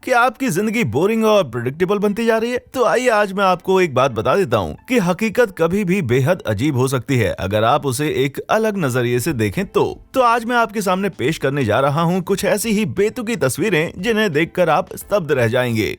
कि आपकी जिंदगी बोरिंग और प्रेडिक्टेबल बनती जा रही है? तो आइए आज मैं आपको एक बात बता देता हूँ कि हकीकत कभी भी बेहद अजीब हो सकती है अगर आप उसे एक अलग नजरिए से देखें तो आज मैं आपके सामने पेश करने जा रहा हूँ कुछ ऐसी ही बेतुकी तस्वीरें जिन्हें देखकर आप स्तब्ध रह जाएंगे।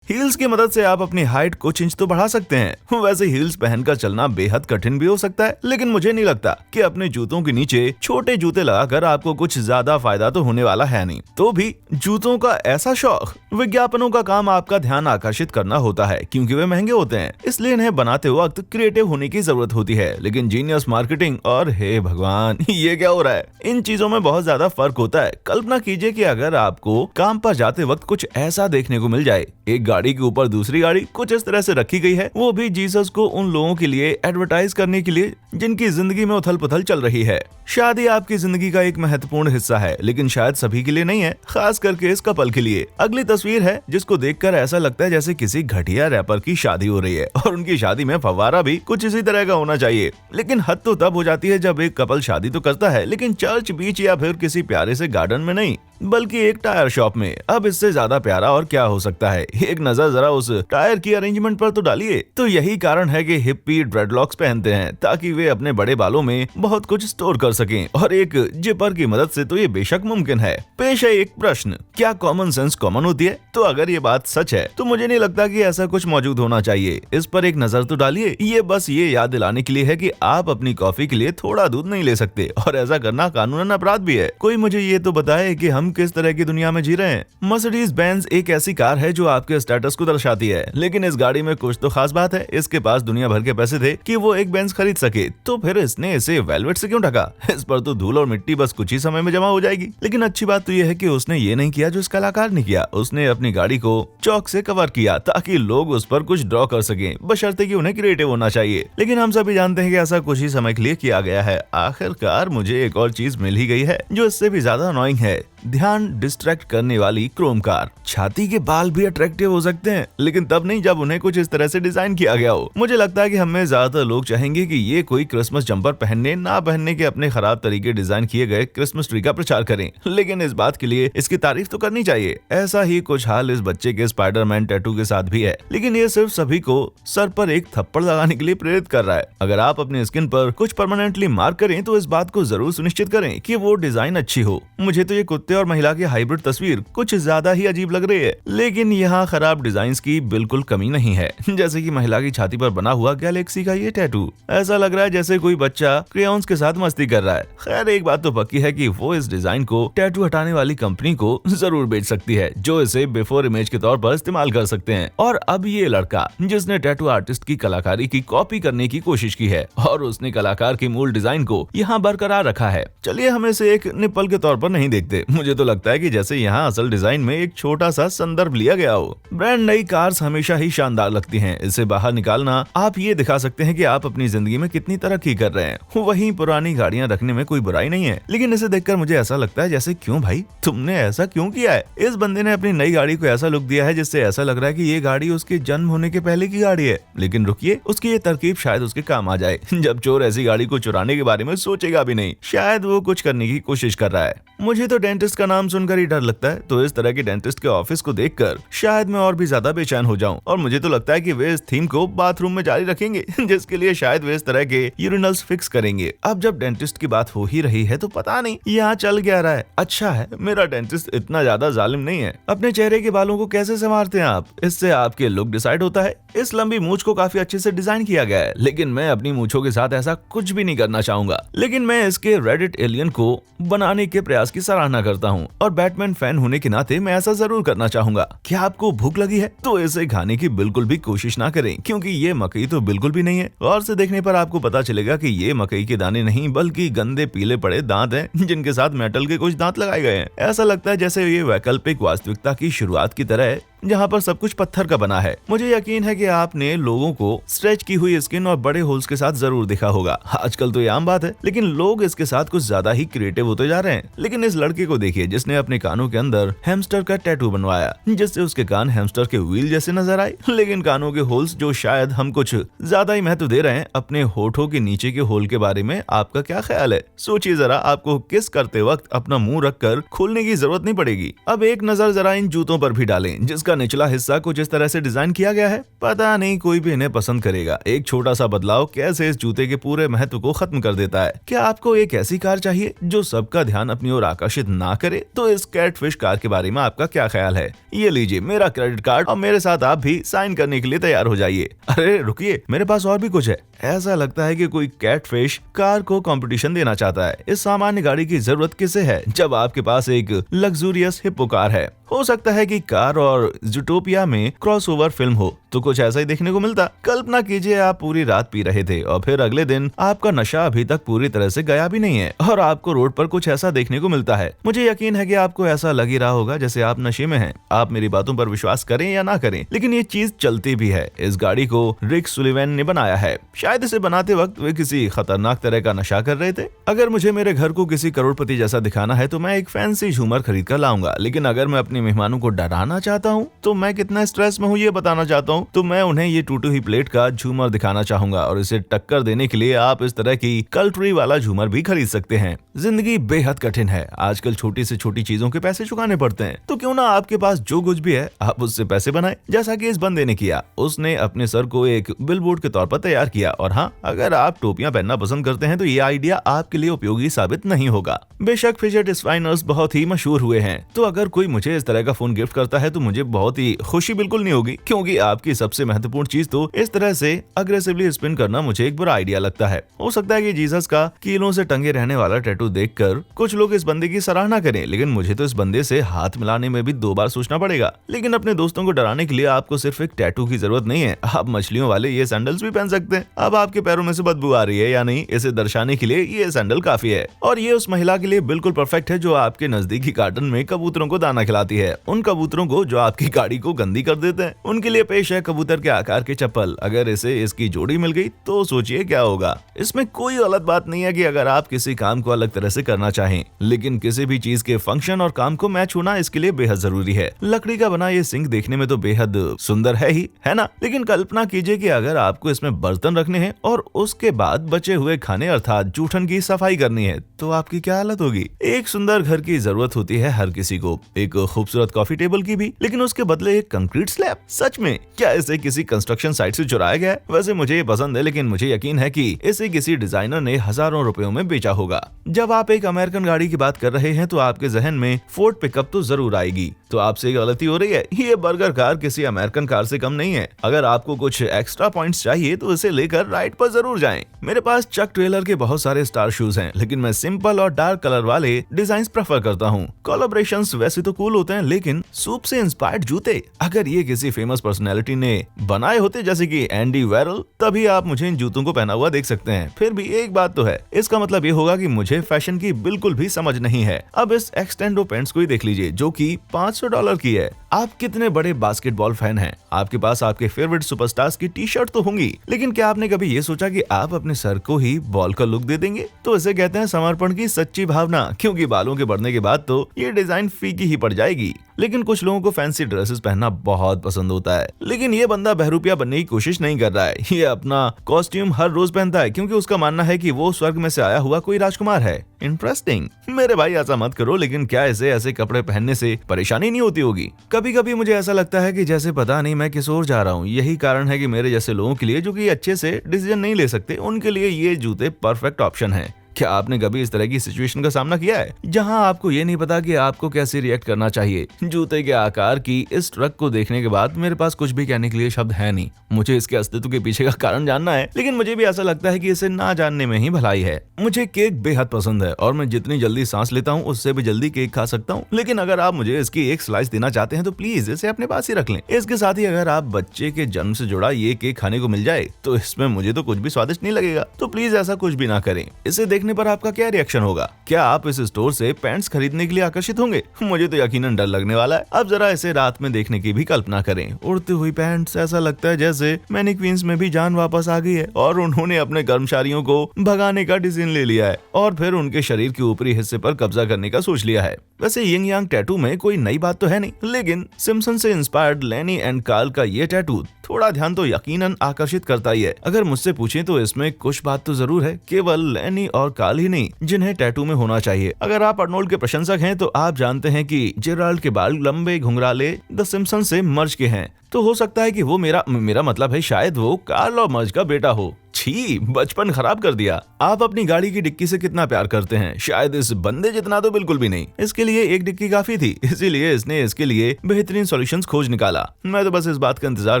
हील्स की मदद से आप अपनी हाइट कुछ इंच तो बढ़ा सकते हैं। वैसे हील्स पहनकर चलना बेहद कठिन भी हो सकता है, लेकिन मुझे नहीं लगता कि अपने जूतों के नीचे छोटे जूते लगाकर आपको कुछ ज्यादा फायदा तो होने वाला है नहीं। तो भी जूतों का ऐसा शौक, विज्ञापनों का काम आपका ध्यान आकर्षित करना होता है क्योंकि वे महंगे होते हैं, इसलिए इन्हें बनाते वक्त क्रिएटिव होने की जरूरत होती है। लेकिन जीनियस मार्केटिंग और हे भगवान ये क्या हो रहा है, इन चीजों में बहुत ज्यादा फर्क होता है। कल्पना कीजिए कि अगर आपको काम पर जाते वक्त कुछ ऐसा देखने को मिल जाए, एक गाड़ी के ऊपर दूसरी गाड़ी कुछ इस तरह से रखी गई है, वो भी जीसस को उन लोगों के लिए एडवर्टाइज करने के लिए जिनकी जिंदगी में उथल पुथल चल रही है। शादी आपकी जिंदगी का एक महत्वपूर्ण हिस्सा है, लेकिन शायद सभी के लिए नहीं है, खास करके इस कपल के लिए। अगली तस्वीर है जिसको देखकर ऐसा लगता है जैसे किसी घटिया रैपर की शादी हो रही है और उनकी शादी में फव्वारा भी कुछ इसी तरह का होना चाहिए। लेकिन हद तो तब हो जाती है जब एक कपल शादी तो करता है, लेकिन चर्च, बीच या फिर किसी प्यारे से गार्डन में नहीं, बल्कि एक टायर शॉप में। अब इससे ज्यादा प्यारा और क्या हो सकता है। एक नजर जरा उस टायर की अरेंजमेंट पर तो डालिए। तो यही कारण है कि हिप्पी ड्रेडलॉक्स पहनते हैं ताकि वे अपने बड़े बालों में बहुत कुछ स्टोर कर सकें, और एक जिपर की मदद से तो ये बेशक मुमकिन है। पेश है एक प्रश्न, क्या कॉमन सेंस कॉमन होती है? तो अगर ये बात सच है तो मुझे नहीं लगता कि ऐसा कुछ मौजूद होना चाहिए। इस पर एक नजर तो डालिए। ये बस ये याद दिलाने के लिए है कि आप अपनी कॉफी के लिए थोड़ा दूध नहीं ले सकते, और ऐसा करना कानूनन अपराध भी है। कोई मुझे ये तो बताए कि हम किस तरह की दुनिया में जी रहे हैं। मर्सिडीज बेंज एक ऐसी कार है जो आपके स्टेटस को दर्शाती है, लेकिन इस गाड़ी में कुछ तो खास बात है। इसके पास दुनिया भर के पैसे थे कि वो एक बेंज खरीद सके, तो फिर इसने इसे वेलवेट से क्यों ढका? इस पर तो धूल और मिट्टी बस कुछ ही समय में जमा हो जाएगी। लेकिन अच्छी बात तो ये है कि उसने ये नहीं किया जो इस कलाकार ने किया। उसने अपनी गाड़ी को चौक से कवर किया ताकि लोग उस पर कुछ ड्रॉ कर सकें, बशर्ते कि उन्हें क्रिएटिव होना चाहिए। लेकिन हम सभी जानते हैं कि ऐसा कुछ ही समय के लिए किया गया है। आखिरकार मुझे एक और चीज मिल ही गई है जो इससे भी ज्यादा अनोइंग है। ध्यान डिस्ट्रैक्ट करने वाली क्रोम कार। छाती के बाल भी अट्रैक्टिव हो सकते हैं, लेकिन तब नहीं जब उन्हें कुछ इस तरह से डिजाइन किया गया हो। मुझे लगता है कि हमें ज्यादातर लोग चाहेंगे कि ये कोई क्रिसमस जंपर पहनने ना पहनने के अपने खराब तरीके डिजाइन किए गए क्रिसमस ट्री का प्रचार करें, लेकिन इस बात के लिए इसकी तारीफ तो करनी चाहिए। ऐसा ही कुछ हाल इस बच्चे के स्पाइडरमैन टैटू के साथ भी है, लेकिन ये सिर्फ सभी को सर पर एक थप्पड़ लगाने के लिए प्रेरित कर रहा है। अगर आप अपनी स्किन पर कुछ परमानेंटली मार्क करें तो इस बात को जरूर सुनिश्चित करें कि वो डिजाइन अच्छी हो। मुझे तो ये कुत्ते और महिला की हाइब्रिड तस्वीर कुछ ज्यादा ही अजीब लग रही है, लेकिन यहाँ खराब डिजाइन्स की बिल्कुल कमी नहीं है। जैसे कि महिला की छाती पर बना हुआ गैलेक्सी का ये टैटू, ऐसा लग रहा है जैसे कोई बच्चा क्रेयॉन्स के साथ मस्ती कर रहा है। खैर, एक बात तो पक्की है कि वो इस डिजाइन को टैटू हटाने वाली कंपनी को जरूर बेच सकती है, जो इसे बिफोर इमेज के तौर पर इस्तेमाल कर सकते हैं। और अब ये लड़का जिसने टैटू आर्टिस्ट की कलाकारी की कॉपी करने की कोशिश की है, और उसने कलाकार की मूल डिजाइन को यहाँ बरकरार रखा है। चलिए हम इसे एक निप्पल के तौर पर नहीं देखते। मुझे तो लगता है कि जैसे यहाँ असल डिजाइन में एक छोटा सा संदर्भ लिया गया हो। ब्रांड नई कार्स हमेशा ही शानदार लगती हैं। इसे बाहर निकालना आप ये दिखा सकते हैं कि आप अपनी जिंदगी में कितनी तरक्की कर रहे हैं। वहीं पुरानी गाड़ियां रखने में कोई बुराई नहीं है, लेकिन इसे देखकर मुझे ऐसा लगता है जैसे क्यों भाई तुमने ऐसा क्यों किया है? इस बंदे ने अपनी नई गाड़ी को ऐसा लुक दिया है जिससे ऐसा लग रहा है कि ये गाड़ी उसके जन्म होने के पहले की गाड़ी है। लेकिन रुकिए, उसकी ये तरकीब शायद उसके काम आ जाए। जब चोर ऐसी गाड़ी को चुराने के बारे में सोचेगा भी नहीं, शायद वो कुछ करने की कोशिश कर रहा है। मुझे तो डेंटिस्ट का नाम सुनकर ही डर लगता है, तो इस तरह के डेंटिस्ट के ऑफिस को देखकर शायद मैं और भी ज्यादा बेचैन हो जाऊं। और मुझे तो लगता है कि वे इस थीम को बाथरूम में जारी रखेंगे, जिसके लिए शायद वे इस तरह के यूरिनल्स फिक्स करेंगे। अब जब डेंटिस्ट की बात हो ही रही है तो पता नहीं यहाँ चल क्या रहा है। अच्छा है मेरा डेंटिस्ट इतना ज्यादा जालिम नहीं है। अपने चेहरे के बालों को कैसे संवारते हैं आप, इससे आपके लुक डिसाइड होता है। इस लंबी मूंछ को काफी अच्छे से डिजाइन किया गया है, लेकिन मैं अपनी मूंछों के साथ ऐसा कुछ भी नहीं करना चाहूंगा। लेकिन मैं इसके रेडिट एलियन को बनाने के प्रयास की सराहना करता हूँ, और बैटमैन फैन होने के नाते मैं ऐसा जरूर करना चाहूंगा। क्या आपको भूख लगी है तो इसे खाने की बिल्कुल भी कोशिश ना करें, क्योंकि ये मकई तो बिल्कुल भी नहीं है। गौर से देखने पर आपको पता चलेगा कि ये मकई के दाने नहीं बल्कि गंदे पीले पड़े दांत हैं, जिनके साथ मेटल के कुछ दांत लगाए गए हैं। ऐसा लगता है जैसे ये वैकल्पिक वास्तविकता की शुरुआत की तरह है। जहाँ पर सब कुछ पत्थर का बना है। मुझे यकीन है कि आपने लोगों को स्ट्रेच की हुई स्किन और बड़े होल्स के साथ जरूर देखा होगा। आजकल तो ये आम बात है, लेकिन लोग इसके साथ कुछ ज्यादा ही क्रिएटिव होते जा रहे हैं। लेकिन इस लड़के को देखिए जिसने अपने कानों के अंदर हैमस्टर का टैटू बनवाया, जिससे उसके कान हैमस्टर के व्हील जैसे नजर आए। लेकिन कानों के होल्स जो शायद हम कुछ ज्यादा ही महत्व दे रहे हैं अपने होठों के नीचे के होल के बारे में आपका क्या ख्याल है? सोचिए जरा, आपको किस करते वक्त अपना मुंह रखकर खोलने की जरूरत नहीं पड़ेगी। अब एक नजर जरा इन जूतों पर भी डालें, जिसका निचला हिस्सा कुछ इस तरह से डिजाइन किया गया है। पता नहीं कोई भी इन्हें पसंद करेगा। एक छोटा सा बदलाव कैसे इस जूते के पूरे महत्व को खत्म कर देता है। क्या आपको एक ऐसी कार चाहिए जो सबका ध्यान अपनी ओर आकर्षित ना करे? तो इस कैटफिश कार के बारे में आपका क्या ख्याल है? ये लीजिए मेरा क्रेडिट कार्ड और मेरे साथ आप भी साइन करने के लिए तैयार हो जाइए। अरे रुकिए, मेरे पास और भी कुछ है। ऐसा लगता है कि कोई कैटफिश कार को कंपटीशन देना चाहता है। इस सामान्य गाड़ी की जरूरत किसे है जब आपके पास एक लग्जूरियस हिप्पो कार है? हो सकता है कि कार और जूटोपिया में क्रॉसओवर फिल्म हो तो कुछ ऐसा ही देखने को मिलता। कल्पना कीजिए आप पूरी रात पी रहे थे और फिर अगले दिन आपका नशा अभी तक पूरी तरह से गया भी नहीं है और आपको रोड पर कुछ ऐसा देखने को मिलता है। मुझे यकीन है कि आपको ऐसा लग ही रहा होगा जैसे आप नशे में हैं। आप मेरी बातों पर विश्वास करें या ना करें, लेकिन ये चीज चलती भी है। इस गाड़ी को रिक सुलिवैन ने बनाया है। शायद इसे बनाते वक्त वे किसी खतरनाक तरह का नशा कर रहे थे। अगर मुझे मेरे घर को किसी करोड़पति जैसा दिखाना है तो मैं एक फैंसी झूमर खरीद कर लाऊंगा, लेकिन अगर मैं अपने मेहमानों को डराना चाहता हूँ तो मैं कितना स्ट्रेस में हूँ ये बताना चाहता हूँ, तो मैं उन्हें ये टूटी हुई प्लेट का झूमर दिखाना चाहूंगा। और इसे टक्कर देने के लिए आप इस तरह की कल्ट्री वाला झूमर भी खरीद सकते हैं। जिंदगी बेहद कठिन है। आजकल छोटी से छोटी चीजों के पैसे चुकाने पड़ते हैं, तो क्यों ना आपके पास जो कुछ भी है आप उससे पैसे बनाए, जैसा कि इस बंदे ने किया। उसने अपने सर को एक बिलबोर्ड के तौर पर तैयार किया। और हाँ, अगर आप टोपियां पहनना पसंद करते हैं तो ये आइडिया आपके लिए उपयोगी साबित नहीं होगा। बेशक फिजेट स्पाइनर्स बहुत ही मशहूर हुए हैं, तो अगर कोई मुझे इस तरह का फोन गिफ्ट करता है तो मुझे बहुत ही खुशी बिल्कुल नहीं होगी, क्योंकि आपकी सबसे महत्वपूर्ण चीज तो इस तरह से अग्रेसिवली स्पिन करना मुझे एक बुरा आइडिया लगता है। हो सकता है कि जीसस का कीलों से टंगे रहने वाला टैटू देखकर कुछ लोग इस बंदे की सराहना करें, लेकिन मुझे तो इस बंदे से हाथ मिलाने में भी 2 बार सोचना पड़ेगा। लेकिन अपने दोस्तों को डराने के लिए आपको सिर्फ एक टैटू की जरूरत नहीं है। आप मछलियों वाले ये सैंडल्स भी पहन सकते हैं। अब आपके पैरों में से बदबू आ रही है या नहीं, इसे दर्शाने के लिए ये सैंडल काफी है। और ये उस महिला के लिए बिल्कुल परफेक्ट है जो आपके नजदीकी गार्डन में कबूतरों को दाना खिलाती है। उन कबूतरों को जो आपकी गाड़ी को गंदी कर देते हैं, उनके लिए पेश है कबूतर के आकार की चप्पल। अगर इसे इसकी जोड़ी मिल गई तो सोचिए क्या होगा। इसमें कोई गलत बात नहीं है कि अगर आप किसी काम को अलग तरह से करना चाहें, लेकिन किसी भी चीज के फंक्शन और काम को मैच होना इसके लिए बेहद जरूरी है। लकड़ी का बना ये सिंक देखने में तो बेहद सुंदर है ही, है ना? लेकिन कल्पना कीजिए कि अगर आपको इसमें बर्तन रखने हैं और उसके बाद बचे हुए खाने अर्थात जूठन की सफाई करनी है, तो आपकी क्या हालत होगी। एक सुंदर घर की जरूरत होती है हर किसी को, एक खूबसूरत कॉफी टेबल की भी, लेकिन उसके बदले एक कंक्रीट स्लैब। सच में क्या इसे किसी कंस्ट्रक्शन साइट से चुराया गया है? वैसे मुझे ये पसंद है, लेकिन मुझे यकीन है कि इसे किसी डिजाइनर ने हजारों रुपयों में बेचा होगा। जब आप एक अमेरिकन गाड़ी की बात कर रहे हैं तो आपके जहन में फोर्ड पिकअप तो जरूर आएगी। तो आपसे गलती हो रही है, ये बर्गर कार किसी अमेरिकन कार से कम नहीं है। अगर आपको कुछ एक्स्ट्रा पॉइंट्स चाहिए तो इसे लेकर राइड पर जरूर जाएं। मेरे पास चक टेलर के बहुत सारे स्टार शूज हैं, लेकिन मैं सिंपल और डार्क कलर वाले डिजाइन प्रेफर करता हूँ। कोलैबोरेशंस वैसे तो कूल होते हैं, लेकिन सूप से इंस्पायर्ड जूते अगर ये किसी फेमस पर्सनैलिटी ने बनाए होते जैसे कि एंडी वेरल, तभी आप मुझे इन जूतों को पहना हुआ देख सकते हैं। फिर भी एक बात तो है, इसका मतलब ये होगा कि मुझे फैशन की बिल्कुल भी समझ नहीं है। अब इस एक्सटेंडो पैंट्स को ही देख लीजिए जो कि $500 की है। आप कितने बड़े बास्केटबॉल फैन हैं, आपके पास आपके फेवरेट सुपरस्टार्स की टी शर्ट तो होंगी, लेकिन क्या आपने कभी ये सोचा कि आप अपने सर को ही बॉल का लुक दे देंगे? तो इसे कहते हैं समर्पण की सच्ची भावना, क्योंकि बालों के बढ़ने के बाद तो ये डिजाइन फीकी ही पड़ जाएगी। लेकिन कुछ लोगों को फैंसी ड्रेसेस पहनना बहुत पसंद होता है, लेकिन ये बंदा बहरूपिया बनने की कोशिश नहीं कर रहा है। ये अपना कॉस्ट्यूम हर रोज पहनता है क्योंकि उसका मानना है कि वो स्वर्ग में से आया हुआ कोई राजकुमार है। इंटरेस्टिंग। मेरे भाई ऐसा मत करो, लेकिन क्या इसे ऐसे कपड़े पहनने से परेशानी नहीं होती होगी? कभी कभी मुझे ऐसा लगता है कि जैसे पता नहीं मैं किस ओर जा रहा हूँ। यही कारण है कि मेरे जैसे लोगों के लिए जो कि अच्छे से डिसीजन नहीं ले सकते, उनके लिए ये जूते परफेक्ट ऑप्शन है। क्या आपने कभी इस तरह की सिचुएशन का सामना किया है जहां आपको ये नहीं पता कि आपको कैसे रिएक्ट करना चाहिए? जूते के आकार की इस ट्रक को देखने के बाद मेरे पास कुछ भी कहने के लिए शब्द है नहीं। मुझे इसके अस्तित्व के पीछे का कारण जानना है, लेकिन मुझे भी ऐसा लगता है कि इसे ना जानने में ही भलाई है। मुझे केक बेहद पसंद है और मैं जितनी जल्दी सांस लेता हूँ उससे भी जल्दी केक खा सकता हूँ, लेकिन अगर आप मुझे इसकी एक स्लाइस देना चाहते हैं तो प्लीज इसे अपने पास ही रख लें। इसके साथ ही अगर आप बच्चे के जन्म से जुड़ा ये केक खाने को मिल जाए तो इसमें मुझे तो कुछ भी स्वादिष्ट नहीं लगेगा, तो प्लीज ऐसा कुछ भी ना करें। इसे देखने देखने पर आपका क्या रिएक्शन होगा? क्या आप इस स्टोर से पैंट्स खरीदने के लिए आकर्षित होंगे? मुझे तो यकीनन डर लगने वाला है। अब जरा इसे रात में देखने की भी कल्पना करें। उड़ती हुई पैंट्स, ऐसा लगता है जैसे मैनीक्वींस में भी जान वापस आ गई है और उन्होंने अपने कर्मचारियों को भगाने का डिसीजन ले लिया है और फिर उनके शरीर के ऊपरी हिस्से पर कब्जा करने का सोच लिया है। वैसे यिंग यांग टैटू में कोई नई बात तो है नहीं, लेकिन सिम्पसन से इंस्पायर्ड लेनी एंड कार्ल का ये टैटू थोड़ा ध्यान तो यकीनन आकर्षित करता ही है। अगर मुझसे पूछें तो इसमें कुछ बात तो जरूर है, केवल लेनी और कार्ल ही नहीं जिन्हें टैटू में होना चाहिए। अगर आप अर्नोल्ड के प्रशंसक हैं तो आप जानते हैं कि जेराल्ड के बाल लंबे घुंघराले द सिम्पसन से मर्ज के हैं, तो हो सकता है कि वो मेरा मतलब है शायद वो कार्ल और मर्ज का बेटा हो। छी, बचपन खराब कर दिया। आप अपनी गाड़ी की डिक्की से कितना प्यार करते हैं? शायद इस बंदे जितना तो बिल्कुल भी नहीं। इसके लिए एक डिक्की काफी थी, इसीलिए इसने इसके लिए बेहतरीन सॉल्यूशंस खोज निकाला। मैं तो बस इस बात का इंतजार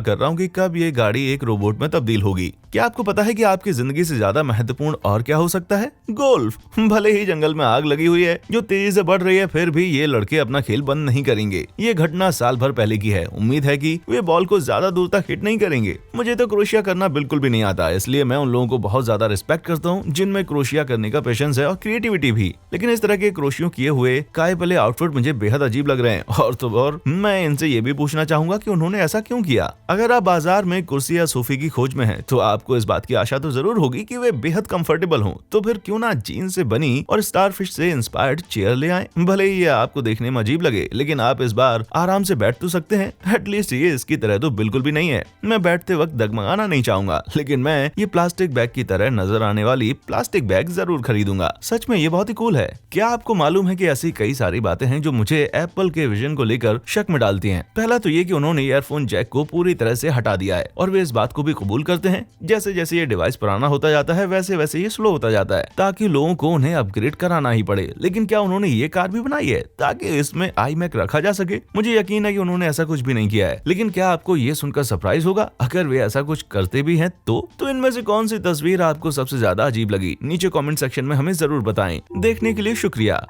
कर रहा हूँ कि कब ये गाड़ी एक रोबोट में तब्दील होगी। क्या आपको पता है कि आपकी जिंदगी से ज्यादा महत्वपूर्ण और क्या हो सकता है? गोल्फ। भले ही जंगल में आग लगी हुई है जो तेजी से बढ़ रही है, फिर भी ये लड़के अपना खेल बंद नहीं करेंगे। ये घटना साल भर पहले की है। उम्मीद है कि वे बॉल को ज्यादा दूर तक हिट नहीं करेंगे। मुझे तो क्रोशिया करना बिल्कुल भी नहीं आता, इसलिए मैं उन लोगों को बहुत ज्यादा रिस्पेक्ट करता हूँ जिनमें क्रोशिया करने का पेशेंस है और क्रिएटिविटी भी। लेकिन इस तरह के क्रोशियों किए हुए काय पले आउटफिट मुझे बेहद अजीब लग रहे हैं। और मैं इनसे ये भी पूछना चाहूंगा कि उन्होंने ऐसा क्यों किया। अगर आप बाजार में कुर्सी या सोफे की खोज में हैं, तो आपको इस बात की आशा तो जरूर होगी कि वे बेहद कंफर्टेबल हों। तो फिर क्यों ना जीन्स से बनी और स्टारफिश से इंस्पायर्ड चेयर ले आएं। भले ही ये आपको देखने में अजीब लगे, लेकिन आप इस बार आराम से बैठ तो सकते हैं। एटलीस्ट ये इसकी तरह तो बिल्कुल भी नहीं है। मैं बैठते वक्त डगमगाना नहीं चाहूंगा, लेकिन मैं ये प्लास्टिक बैग की तरह नजर आने वाली प्लास्टिक बैग जरूर खरीदूंगा। सच में ये बहुत ही कूल है। क्या आपको मालूम है कि ऐसी कई सारी बातें हैं जो मुझे एप्पल के विजन को लेकर शक में डालती हैं। पहला तो ये कि उन्होंने ईयरफोन जैक को पूरी तरह से हटा दिया है और वे इस बात को भी कबूल करते हैं जैसे जैसे ये डिवाइस पुराना होता जाता है वैसे वैसे ये स्लो होता जाता है, ताकि लोगों को उन्हें अपग्रेड कराना ही पड़े। लेकिन क्या उन्होंने ये कार भी बनाई है ताकि इसमें iMac रखा जा सके? मुझे यकीन है कि उन्होंने ऐसा कुछ भी नहीं किया है। लेकिन क्या आपको ये सुनकर सरप्राइज होगा अगर वे ऐसा कुछ करते भी हैं? तो इनमें से कौन सी तस्वीर आपको सबसे ज्यादा अजीब लगी? नीचे कमेंट सेक्शन में हमें जरूर बताएं। देखने के लिए शुक्रिया।